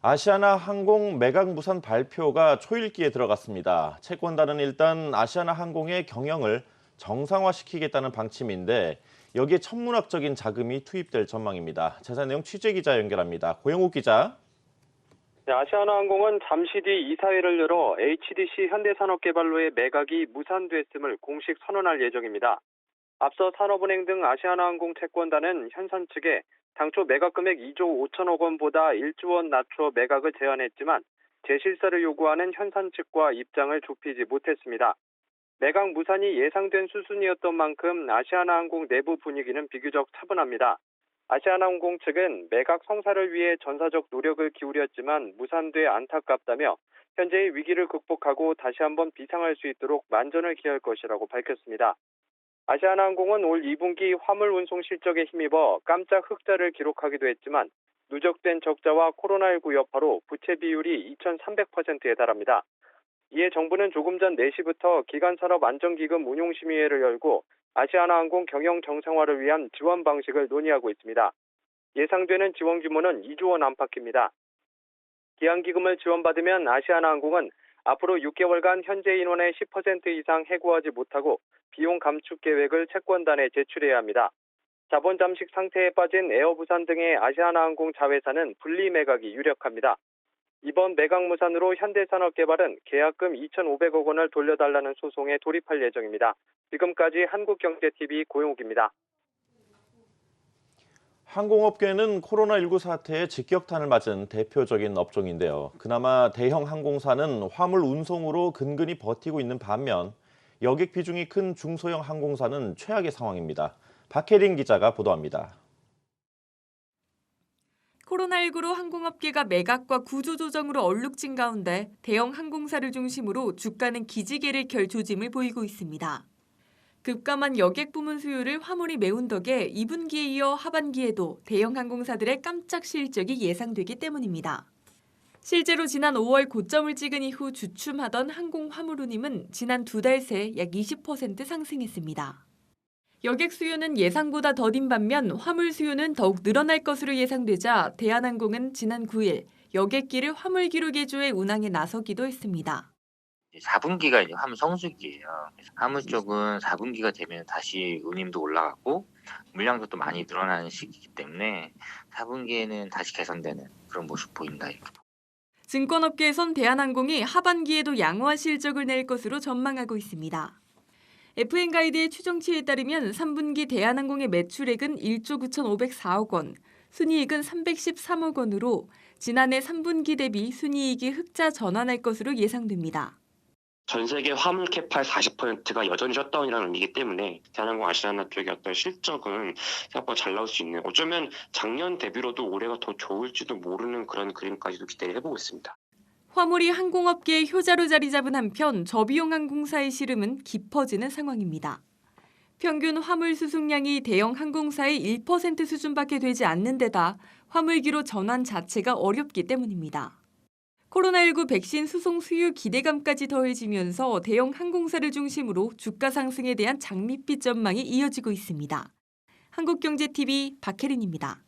아시아나 항공 매각 무산 발표가 초읽기에 들어갔습니다. 채권단은 일단 아시아나 항공의 경영을 정상화시키겠다는 방침인데 여기에 천문학적인 자금이 투입될 전망입니다. 자세한 내용 취재기자 연결합니다. 고영욱 기자. 네, 아시아나항공은 잠시 뒤 이사회를 열어 HDC 현대산업개발로의 매각이 무산됐음을 공식 선언할 예정입니다. 앞서 산업은행 등 아시아나항공 채권단은 현산 측에 당초 매각 금액 2조 5천억 원보다 1조 원 낮춰 매각을 제안했지만 재실사를 요구하는 현산 측과 입장을 좁히지 못했습니다. 매각 무산이 예상된 수순이었던 만큼 아시아나항공 내부 분위기는 비교적 차분합니다. 아시아나항공 측은 매각 성사를 위해 전사적 노력을 기울였지만 무산돼 안타깝다며 현재의 위기를 극복하고 다시 한번 비상할 수 있도록 만전을 기할 것이라고 밝혔습니다. 아시아나항공은 올 2분기 화물 운송 실적에 힘입어 깜짝 흑자를 기록하기도 했지만 누적된 적자와 코로나19 여파로 부채 비율이 2,300%에 달합니다. 이에 정부는 조금 전 4시부터 기간산업안정기금 운용심의회를 열고 아시아나항공 경영 정상화를 위한 지원 방식을 논의하고 있습니다. 예상되는 지원 규모는 2조 원 안팎입니다. 기한기금을 지원받으면 아시아나항공은 앞으로 6개월간 현재 인원의 10% 이상 해고하지 못하고 비용 감축 계획을 채권단에 제출해야 합니다. 자본 잠식 상태에 빠진 에어부산 등의 아시아나항공 자회사는 분리 매각이 유력합니다. 이번 매각 무산으로 현대산업개발은 계약금 2,500억 원을 돌려달라는 소송에 돌입할 예정입니다. 지금까지 한국경제TV 고용욱입니다. 항공업계는 코로나19 사태에 직격탄을 맞은 대표적인 업종인데요. 그나마 대형 항공사는 화물 운송으로 근근히 버티고 있는 반면 여객 비중이 큰 중소형 항공사는 최악의 상황입니다. 박혜린 기자가 보도합니다. 코로나19로 항공업계가 매각과 구조조정으로 얼룩진 가운데 대형 항공사를 중심으로 주가는 기지개를 켤 조짐을 보이고 있습니다. 급감한 여객 부문 수요를 화물이 메운 덕에 2분기에 이어 하반기에도 대형 항공사들의 깜짝 실적이 예상되기 때문입니다. 실제로 지난 5월 고점을 찍은 이후 주춤하던 항공 화물운임은 지난 2달 새 약 20% 상승했습니다. 여객 수요는 예상보다 더딘 반면 화물 수요는 더욱 늘어날 것으로 예상되자 대한항공은 지난 9일 여객기를 화물기로 개조해 운항에 나서기도 했습니다. 4분기가 이제 화물 성수기예요. 그래서 화물 쪽은 4분기가 되면 다시 운임도 올라가고 물량도 또 많이 늘어나는 시기이기 때문에 4분기에는 다시 개선되는 그런 모습 보인다. 이렇게. 증권업계에선 대한항공이 하반기에도 양호한 실적을 낼 것으로 전망하고 있습니다. FN가이드의 추정치에 따르면 3분기 대한항공의 매출액은 1조 9,504억 원, 순이익은 313억 원으로 지난해 3분기 대비 순이익이 흑자 전환할 것으로 예상됩니다. 전 세계 화물 캐파의 40%가 여전히 셧다운이라는 의미이기 때문에 대한항공 아시아나 쪽의 어떤 실적은 생각보다 잘 나올 수 있는, 어쩌면 작년 대비로도 올해가 더 좋을지도 모르는 그런 그림까지도 기대를 해보고 있습니다. 화물이 항공업계의 효자로 자리 잡은 한편 저비용 항공사의 시름은 깊어지는 상황입니다. 평균 화물 수송량이 대형 항공사의 1% 수준밖에 되지 않는 데다 화물기로 전환 자체가 어렵기 때문입니다. 코로나19 백신 수송 수요 기대감까지 더해지면서 대형 항공사를 중심으로 주가 상승에 대한 장밋빛 전망이 이어지고 있습니다. 한국경제TV 박혜린입니다.